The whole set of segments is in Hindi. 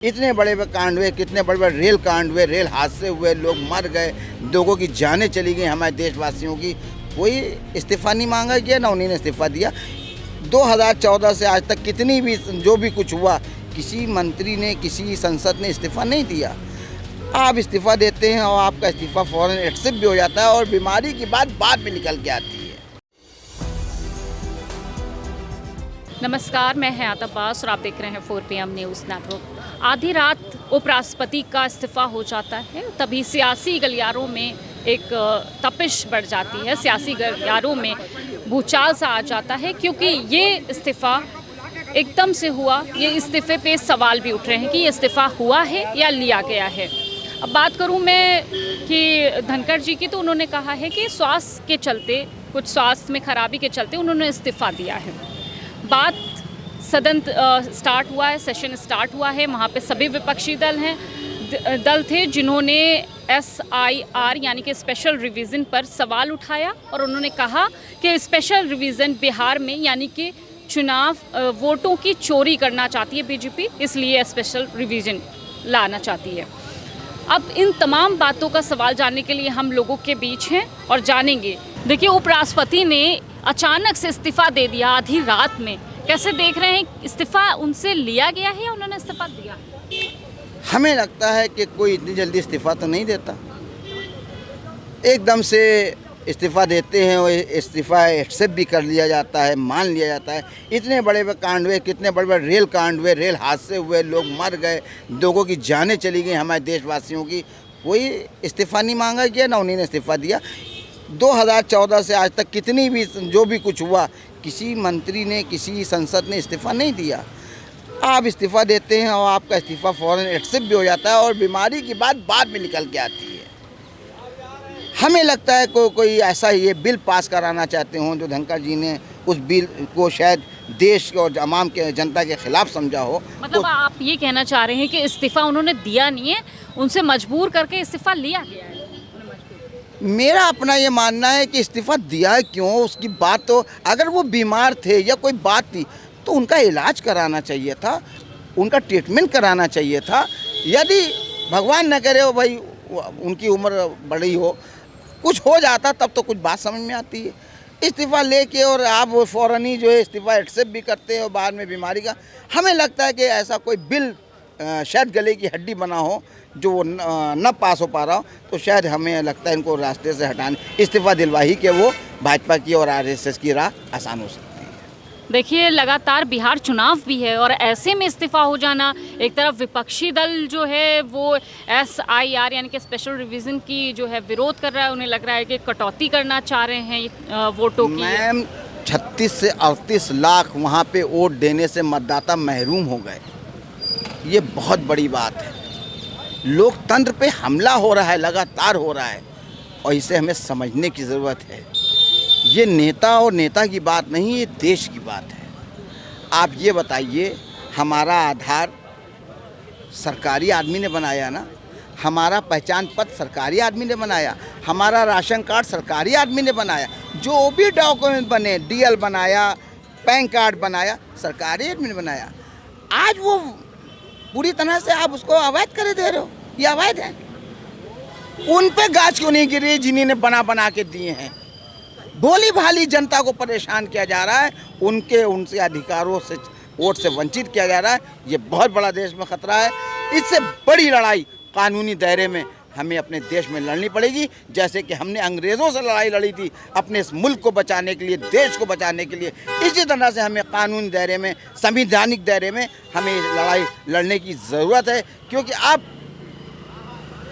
इतने बड़े बड़े कांड हुए, कितने बड़े बड़े रेल कांड हुए, रेल हादसे हुए, लोग मर गए, लोगों की जानें चली गई हमारे देशवासियों की। कोई इस्तीफ़ा नहीं मांगा गया, ना उन्होंने इस्तीफ़ा दिया। 2014 से आज तक कितनी भी जो भी कुछ हुआ, किसी मंत्री ने, किसी संसद ने इस्तीफ़ा नहीं दिया। आप इस्तीफ़ा देते हैं और आपका इस्तीफ़ा फ़ौरन एक्सेप्ट भी हो जाता है और बीमारी की बात बाद में निकल के आती है। नमस्कार, मैं हयात अब्बास और आप देख रहे हैं 4 PM न्यूज़ नेटवर्क। आधी रात उपराष्ट्रपति का इस्तीफ़ा हो जाता है, तभी सियासी गलियारों में एक तपिश बढ़ जाती है, सियासी गलियारों में भूचाल सा आ जाता है, क्योंकि ये इस्तीफ़ा एकदम से हुआ। ये इस्तीफ़े पे सवाल भी उठ रहे हैं कि ये इस्तीफ़ा हुआ है या लिया गया है। अब बात करूं मैं कि धनखड़ जी की, तो उन्होंने कहा है कि स्वास्थ्य के चलते, कुछ स्वास्थ्य में खराबी के चलते उन्होंने इस्तीफ़ा दिया है। बात सदन स्टार्ट हुआ है, सेशन स्टार्ट हुआ है, वहाँ पे सभी विपक्षी दल थे जिन्होंने SIR यानी कि स्पेशल रिवीजन पर सवाल उठाया और उन्होंने कहा कि स्पेशल रिवीजन बिहार में यानी कि चुनाव वोटों की चोरी करना चाहती है बीजेपी, इसलिए स्पेशल रिवीजन लाना चाहती है। अब इन तमाम बातों का सवाल जानने के लिए हम लोगों के बीच हैं और जानेंगे। देखिए, उपराष्ट्रपति ने अचानक से इस्तीफ़ा दे दिया आधी रात में। कैसे देख रहे हैं, इस्तीफ़ा उनसे लिया गया है या उन्होंने इस्तीफ़ा दिया? हमें लगता है कि कोई इतनी जल्दी इस्तीफ़ा तो नहीं देता। एकदम से इस्तीफ़ा देते हैं और इस्तीफ़ा एक्सेप्ट भी कर लिया जाता है, मान लिया जाता है। इतने बड़े बड़े कांड हुए, कितने बड़े बड़े रेल कांड हुए, रेल हादसे हुए, लोग मर गए, लोगों की जानें चली गई हमारे देशवासियों की। कोई इस्तीफ़ा नहीं मांगा गया, ना उन्होंने इस्तीफ़ा दिया। 2014 से आज तक कितनी भी जो भी कुछ हुआ, किसी मंत्री ने, किसी संसद ने इस्तीफ़ा नहीं दिया। आप इस्तीफ़ा देते हैं और आपका इस्तीफ़ा फ़ौरन एक्सेप्ट भी हो जाता है और बीमारी की बात बाद में निकल के आती है। हमें लगता है कोई ऐसा ये बिल पास कराना चाहते हों जो धनखड़ जी ने उस बिल को शायद देश और आवाम के जनता के खिलाफ समझा हो। मतलब आप ये कहना चाह रहे हैं कि इस्तीफ़ा उन्होंने दिया नहीं है, उनसे मजबूर करके इस्तीफ़ा लिया गया है? मेरा अपना ये मानना है कि इस्तीफ़ा दिया है क्यों, उसकी बात तो, अगर वो बीमार थे या कोई बात थी तो उनका इलाज कराना चाहिए था, उनका ट्रीटमेंट कराना चाहिए था। यदि भगवान न करे हो भाई, उनकी उम्र बड़ी हो, कुछ हो जाता तब तो कुछ बात समझ में आती है। इस्तीफ़ा लेके और आप फ़ौरन ही जो है इस्तीफ़ा एक्सेप्ट भी करते हैं और बाद में बीमारी का, हमें लगता है कि ऐसा कोई बिल शायद गले की हड्डी बना हो जो वो न पास हो पा रहा हो, तो शायद हमें लगता है इनको रास्ते से हटाने, इस्तीफ़ा दिलवा ही के वो भाजपा की और RSS की राह आसान हो सकती है। देखिए, लगातार बिहार चुनाव भी है और ऐसे में इस्तीफ़ा हो जाना, एक तरफ विपक्षी दल जो है वो SIR यानी कि स्पेशल रिवीजन की जो है विरोध कर रहा है, उन्हें लग रहा है कि कटौती करना चाह रहे हैं वोटों की। मैम, 36 से 38 लाख वहाँ पे वोट देने से मतदाता महरूम हो गए। ये बहुत बड़ी बात है। लोकतंत्र पे हमला हो रहा है, लगातार हो रहा है और इसे हमें समझने की ज़रूरत है। ये नेता और नेता की बात नहीं, ये देश की बात है। आप ये बताइए, हमारा आधार सरकारी आदमी ने बनाया ना, हमारा पहचान पत्र सरकारी आदमी ने बनाया, हमारा राशन कार्ड सरकारी आदमी ने बनाया, जो भी डॉक्यूमेंट बने, DL बनाया, पैन कार्ड बनाया, सरकारी आदमी ने बनाया। आज वो पूरी तरह से आप उसको अवैध कर दे रहे हो, ये अवैध है। उन पे गाज क्यों नहीं गिरी जिन्होंने बना के दिए हैं? भोली भाली जनता को परेशान किया जा रहा है, उनसे अधिकारों से, वोट से वंचित किया जा रहा है। ये बहुत बड़ा देश में खतरा है। इससे बड़ी लड़ाई कानूनी दायरे में हमें अपने देश में लड़नी पड़ेगी, जैसे कि हमने अंग्रेज़ों से लड़ाई लड़ी थी अपने इस मुल्क को बचाने के लिए, देश को बचाने के लिए। इसी तरह से हमें कानूनी दायरे में, संवैधानिक दायरे में हमें लड़ाई लड़ने की ज़रूरत है, क्योंकि अब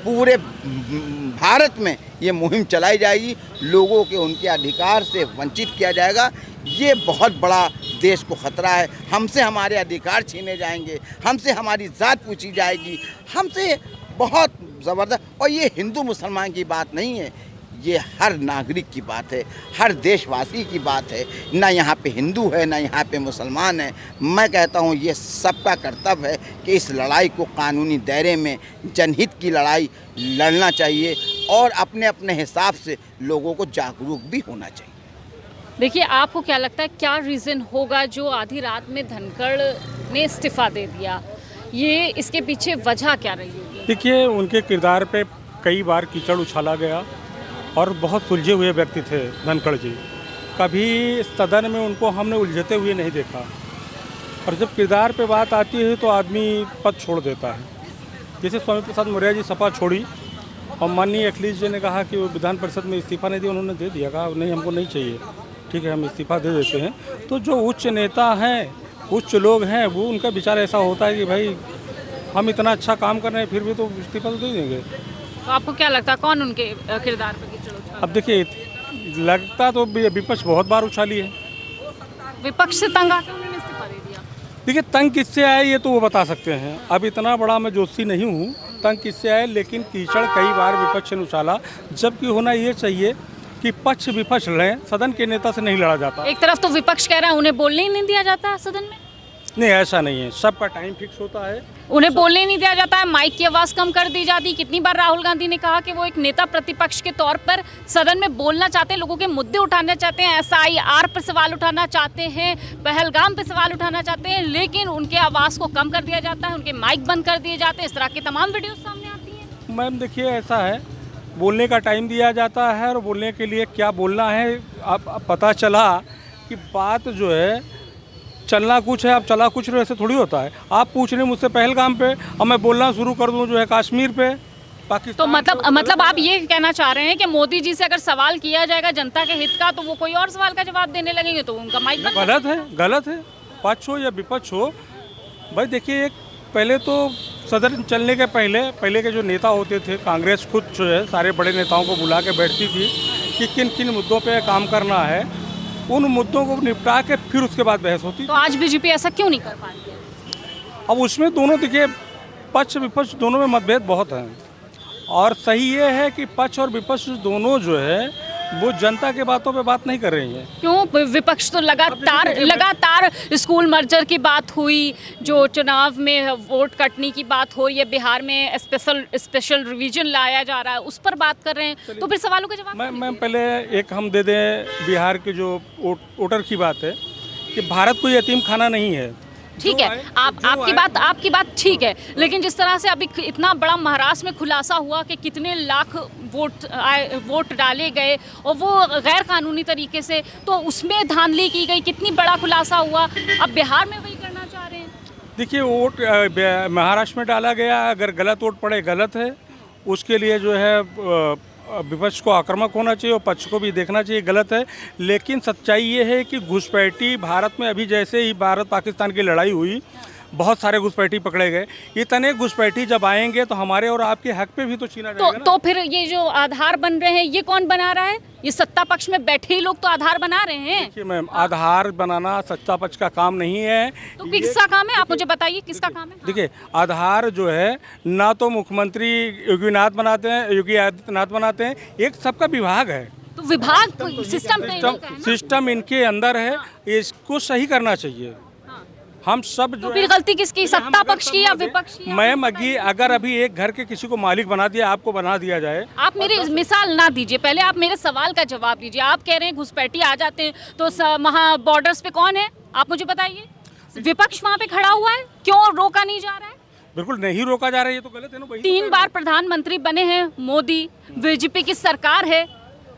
पूरे भारत में ये मुहिम चलाई जाएगी, लोगों के उनके अधिकार से वंचित किया जाएगा। ये बहुत बड़ा देश को खतरा है। हमसे हमारे अधिकार छीने जाएंगे, हमसे हमारी ज़ात पूछी जाएगी, हमसे बहुत ज़बरदस्त। और ये हिंदू मुसलमान की बात नहीं है, ये हर नागरिक की बात है, हर देशवासी की बात है। ना यहाँ पे हिंदू है, ना यहाँ पे मुसलमान है। मैं कहता हूँ ये सबका कर्तव्य है कि इस लड़ाई को कानूनी दायरे में, जनहित की लड़ाई लड़ना चाहिए और अपने अपने हिसाब से लोगों को जागरूक भी होना चाहिए। देखिए, आपको क्या लगता है क्या रीज़न होगा जो आधी रात में धनखड़ ने इस्तीफ़ा दे दिया? ये इसके पीछे वजह क्या रही होगी? देखिए, उनके किरदार पे कई बार कीचड़ उछाला गया और बहुत सुलझे हुए व्यक्ति थे धनखड़ जी। कभी सदन में उनको हमने उलझते हुए नहीं देखा, और जब किरदार पे बात आती है तो आदमी पद छोड़ देता है। जैसे स्वामी प्रसाद मौर्य जी सपा छोड़ी और माननीय अखिलेश जी ने कहा कि वो विधान परिषद में इस्तीफा नहीं दिया, उन्होंने दे दिया, कहा नहीं हमको नहीं चाहिए, ठीक है हम इस्तीफा दे देते हैं। तो जो उच्च नेता हैं, उच्च लोग हैं, वो उनका विचार ऐसा होता है कि भाई हम इतना अच्छा काम कर रहे हैं फिर भी तो इस्तीफा तो दे देंगे। तो आपको क्या लगता है कौन उनके किरदार पर कीचड़ उछाला? अब देखिए, लगता तो विपक्ष बहुत बार उछाली है। विपक्ष से तंग आकर उन्होंने इस्तीफा दे दिया। देखिए, तंग किससे आए ये तो वो बता सकते हैं। अब इतना बड़ा मैं जोशी नहीं हूँ, तंग किससे आए, लेकिन कीचड़ कई बार विपक्ष ने उछाला। जबकि होना ये चाहिए कि पक्ष विपक्ष लड़ें, सदन के नेता से नहीं लड़ा जाता। एक तरफ तो विपक्ष कह रहा है उन्हें बोलने ही नहीं दिया जाता सदन में। नहीं, ऐसा नहीं है, सबका टाइम फिक्स होता है। उन्हें बोलने नहीं दिया जाता है, माइक की आवाज़ कम कर दी जाती। कितनी बार राहुल गांधी ने कहा कि वो एक नेता प्रतिपक्ष के तौर पर सदन में बोलना चाहते हैं, लोगों के मुद्दे उठाना चाहते हैं, SIR पर सवाल उठाना चाहते हैं, पहलगाम पर सवाल उठाना चाहते हैं, लेकिन उनके आवाज़ को कम कर दिया जाता है, उनके माइक बंद कर दिए जाते हैं। इस तरह की तमाम वीडियो सामने आती हैं। मैम देखिए, ऐसा है, बोलने का टाइम दिया जाता है और बोलने के लिए क्या बोलना है। अब पता चला कि बात जो है चलना कुछ है, अब चला कुछ ऐसे थोड़ी होता है। आप पूछ रहे मुझसे पहलगाम पे और मैं बोलना शुरू कर दूं जो है कश्मीर पे, पाकिस्तान। तो मतलब आप ये कहना चाह रहे हैं कि मोदी जी से अगर सवाल किया जाएगा जनता के हित का तो वो कोई और सवाल का जवाब देने लगेंगे तो उनका माइक बंद? गलत है, गलत है। पक्ष हो या विपक्ष हो, भाई देखिए, एक पहले तो सदन चलने के पहले के जो नेता होते थे, कांग्रेस खुद जो है सारे बड़े नेताओं को बुला के बैठती थी कि किन किन मुद्दों पे काम करना है, उन मुद्दों को निपटा के फिर उसके बाद बहस होती। तो आज बीजेपी ऐसा क्यों नहीं कर पा रही है? अब उसमें दोनों देखिए, पक्ष विपक्ष दोनों में मतभेद बहुत हैं, और सही ये है कि पक्ष और विपक्ष दोनों जो है वो जनता के बातों पे बात नहीं कर रही हैं। क्यों? विपक्ष तो लगातार स्कूल मर्जर की बात हुई, जो चुनाव में वोट कटने की बात हो, ये बिहार में स्पेशल रिवीजन लाया जा रहा है, उस पर बात कर रहे हैं, तो फिर सवालों का जवाब। मैं पहले एक हम दे दें बिहार के जो वोटर की बात है कि भारत कोई यतीम खाना नहीं है। ठीक है, आपकी बात ठीक है, लेकिन जिस तरह से अभी इतना बड़ा महाराष्ट्र में खुलासा हुआ कि कितने लाख वोट डाले गए और वो गैर कानूनी तरीके से, तो उसमें धांधली की गई, कितनी बड़ा खुलासा हुआ, अब बिहार में वही करना चाह रहे हैं। देखिए, वोट महाराष्ट्र में डाला गया, अगर गलत वोट पड़े गलत है, उसके लिए जो है विपक्ष को आक्रामक होना चाहिए और पक्ष को भी देखना चाहिए गलत है। लेकिन सच्चाई ये है कि घुसपैठी भारत में, अभी जैसे ही भारत पाकिस्तान की लड़ाई हुई, बहुत सारे घुसपैठी पकड़े गए। इतने घुसपैठी जब आएंगे तो हमारे और आपके हक पे भी तो छीना जाएगा ना। तो फिर ये जो आधार बन रहे हैं, ये कौन बना रहा है? ये सत्ता पक्ष में बैठे ही लोग तो आधार बना रहे हैं। देखिए मैम, आधार बनाना सत्ता पक्ष का काम नहीं है। तो किसका काम है? आप मुझे बताइए, किसका काम है? देखिए, आधार जो है ना तो मुख्यमंत्री योगी आदित्यनाथ बनाते हैं, एक सबका विभाग है। तो विभाग सिस्टम इनके अंदर है, इसको सही करना चाहिए। हम सब जो तो फिर गलती किसकी, सत्ता पक्ष की या विपक्ष की? मैम, अगर अभी एक घर के किसी को मालिक बना दिया, आपको बना दिया जाए। आप मेरी मिसाल ना दीजिए, पहले आप मेरे सवाल का जवाब दीजिए। आप कह रहे हैं घुसपैठी आ जाते हैं, तो वहाँ बॉर्डर्स पे कौन है? आप मुझे बताइए। विपक्ष वहाँ पे खड़ा हुआ है, क्यों रोका नहीं जा रहा है? बिल्कुल नहीं रोका जा रहा है, ये तो गलत है ना। 3 बार प्रधानमंत्री बने हैं मोदी, बीजेपी की सरकार है,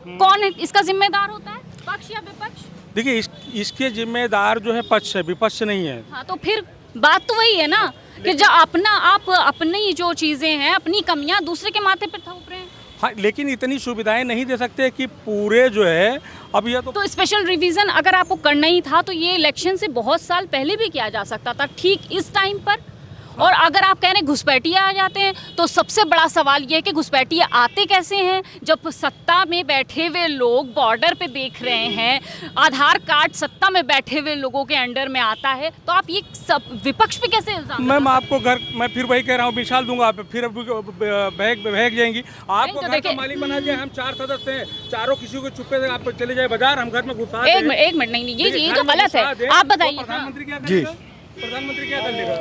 कौन है इसका जिम्मेदार होता है, पक्ष या विपक्ष? देखिए, इसके जिम्मेदार जो है पक्ष है, विपक्ष नहीं है। हाँ, तो फिर बात तो वही है ना कि जो आप अपनी जो चीजें हैं, अपनी कमियां दूसरे के माथे पर थोप रहे हैं। हाँ, लेकिन इतनी सुविधाएं नहीं दे सकते कि पूरे जो है अब ये तो स्पेशल रिवीजन अगर आपको करना ही था तो ये इलेक्शन से बहुत साल पहले भी किया जा सकता था, ठीक इस टाइम पर। और अगर आप कह रहे हैं घुसपैठिया आ जाते हैं, तो सबसे बड़ा सवाल ये है कि घुसपैठिया आते कैसे हैं? जब सत्ता में बैठे हुए लोग बॉर्डर पे देख रहे हैं, आधार कार्ड सत्ता में बैठे हुए लोगों के अंडर में आता है, तो आप ये सब विपक्ष पे कैसे इल्जाम? मैम, आपको घर, मैं फिर वही कह रहा हूँ, मिसाल दूंगा, आप फिर बहक जाएंगी। आपको घर का मालिक बना दिया, हम 4 सदस्य हैं, चारों किसी को चुप्पे से आप चले जाए बाजार, हम घर में घुसा। एक मिनट, नहीं, ये तो गलत है, आप बताइए। प्रधानमंत्री क्या जी, प्रधानमंत्री क्या कर लेगा?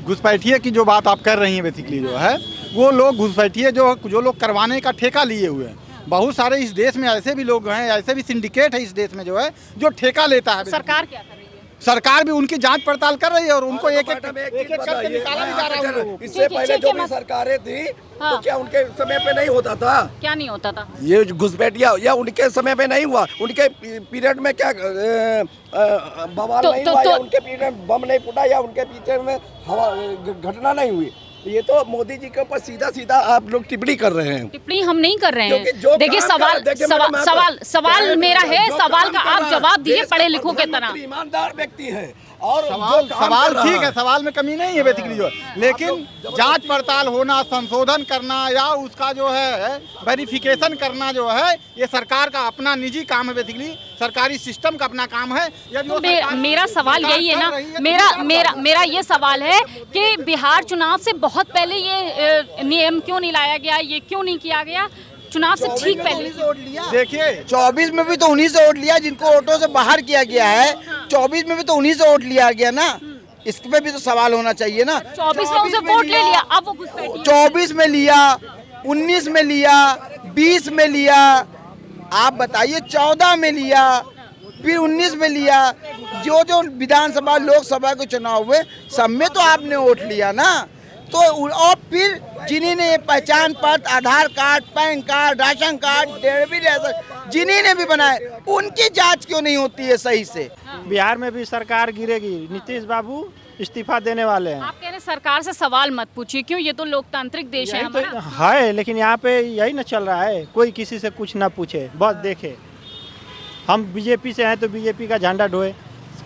घुसपैठिए की जो बात आप कर रही हैं, बेसिकली जो है वो लोग घुसपैठिए जो लोग करवाने का ठेका लिए हुए हैं। बहुत सारे इस देश में ऐसे भी लोग हैं, ऐसे भी सिंडिकेट है इस देश में जो है जो ठेका लेता है। सरकार क्या कर रही है? सरकार भी उनकी जांच पड़ताल कर रही है और उनको एक मैडम, एक चीज एक करके बताइए, निकाला भी जा रहा है उन लोगों को। इससे पहले जो भी सरकारें थी हाँ। तो क्या उनके समय पे नहीं होता था क्या नहीं होता था? ये घुसपैठिया, या उनके समय पे नहीं हुआ? उनके पीरियड में क्या बवाल नहीं हुआ, या उनके पीरियड में बम नहीं फूटा, या उनके पीरियड में हवा घटना नहीं हुई? ये तो मोदी जी के ऊपर सीधा सीधा आप लोग टिप्पणी कर रहे हैं। टिप्पणी हम नहीं कर रहे क्योंकि हैं। जो देखिए काम सवाल कर- देखिए सवाल मैडम, मैं सवाल तो- सवाल जो मेरा है, जो सवाल काम का कर आप रहा है, जवाब दीजिए देश का पढ़े लिखों के तरह। प्रधानमंत्री ईमानदार व्यक्ति है और सवाल जो काम सवाल कर रहा ठीक है, सवाल में कमी नहीं है बेसिकली जो है, लेकिन जांच पड़ताल होना, संशोधन करना या उसका जो है वेरिफिकेशन करना जो है, ये सरकार का अपना निजी काम है। बेसिकली सरकारी सिस्टम का अपना काम है। यदि वो सरकार- मेरा सवाल सरकार यही है कर ना, रही है तो मेरा क्या मेरा बात है? मेरा ये सवाल है कि बिहार चुनाव से बहुत पहले ये नियम क्यों नहीं लाया गया, ये क्यों नहीं किया गया चुनाव से ठीक पहले? देखिए 24 में भी तो उन्हीं से वोट लिया जिनको वोटों से बाहर किया गया है। 24 में भी तो उन्हीं से वोट लिया गया ना, इस पे भी तो सवाल होना चाहिए ना। 24 में उसे वोट ले लिया, अब वो घुसपैठी है। 24 में लिया, 19 में लिया, 20 में लिया, आप बताइए 14 में लिया, फिर 19 में लिया। जो जो विधानसभा लोकसभा के चुनाव हुए सब में तो आपने वोट लिया ना। तो और फिर जिन्हीं ने पहचान पत्र, Aadhaar card, PAN card, ration card, driving licence जिन्हीं ने भी बनाए, उनकी जांच क्यों नहीं होती है सही से? बिहार में भी सरकार गिरेगी, नीतीश बाबू इस्तीफा देने वाले हैं। आप कह रहे हैं सरकार से सवाल मत पूछिए, क्यों? ये तो लोकतांत्रिक देश है यही हमारा। तो है, लेकिन यहाँ पे यही ना चल रहा है, कोई किसी से कुछ ना पूछे, बस देखे। हम बीजेपी से हैं तो बीजेपी का झंडा ढोए,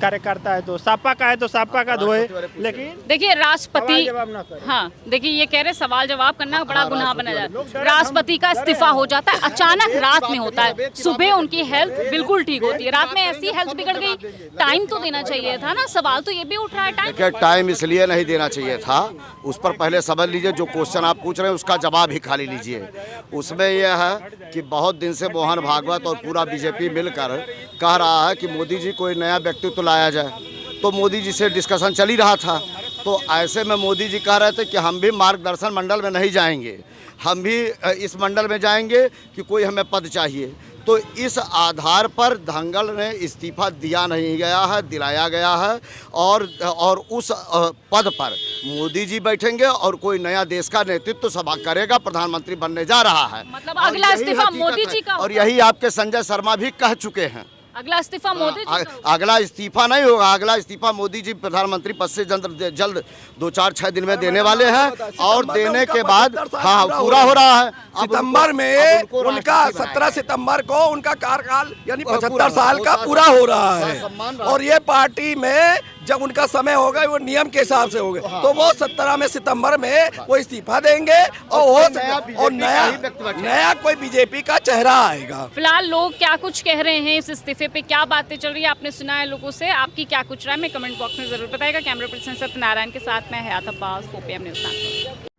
कार्यकर्ता है तो सापा का है तो सापा का धोए, लेकिन देखिए राष्ट्रपति, सवाल जवाब ना करें। हाँ देखिए ये कह रहे सवाल जवाब करना बड़ा गुनाह बना जाता है। राष्ट्रपति का इस्तीफा हो जाता है अचानक, रात में होता है, सुबह उनकी हेल्थ बिल्कुल ठीक होती है, रात में ऐसी हेल्थ बिगड़ गई। टाइम तो देना चाहिए था ना, सवाल तो ये भी उठ रहा है टाइम। देखिए टाइम इसलिए नहीं देना चाहिए था, उस पर पहले समझ लीजिए जो क्वेश्चन आप पूछ रहे हैं उसका जवाब ही खाली लीजिए। उसमें यह है कि बहुत दिन से मोहन भागवत और पूरा बीजेपी मिलकर कह रहा है कि मोदी जी कोई नया व्यक्तित्व लाया जाए, तो मोदी जी से डिस्कशन चल ही रहा था। तो ऐसे में मोदी जी कह रहे थे कि हम भी मार्गदर्शन मंडल में नहीं जाएंगे, हम भी इस मंडल में जाएंगे कि कोई हमें पद चाहिए। तो इस आधार पर धंगल ने इस्तीफा दिया नहीं गया है, दिलाया गया है, और उस पद पर मोदी जी बैठेंगे और कोई नया देश का नेतृत्व सभा करेगा, प्रधानमंत्री बनने जा रहा है। मतलब और अगला यही इस्तीफा हकीकत मोदी है। जी का और होगा। यही आपके संजय शर्मा भी कह चुके हैं। अगला इस्तीफा मोदी जी का होगा। अगला इस्तीफा नहीं होगा, अगला इस्तीफा मोदी जी प्रधानमंत्री पद से जल्द 2-4-6 दिन में देने वाले हैं, और देने के बाद हाँ पूरा हो रहा है। सितंबर में उनका 17 सितंबर को उनका कार्यकाल यानी 75 साल का पूरा हो रहा है, और ये पार्टी में जब उनका समय होगा वो नियम के हिसाब से होगा, तो वो 17 सितंबर में वो इस्तीफा देंगे और नया कोई बीजेपी का चेहरा आएगा। फिलहाल लोग क्या कुछ कह रहे हैं इस इस्तीफे पे, क्या बातें चल रही है, आपने सुना है लोगों से, आपकी क्या कुछ राय है, कमेंट बॉक्स में जरूर बताएगा। कैमरा पर्सन सत्यनारायण के साथ मैं हयात अब्बास, 4PM न्यूज़।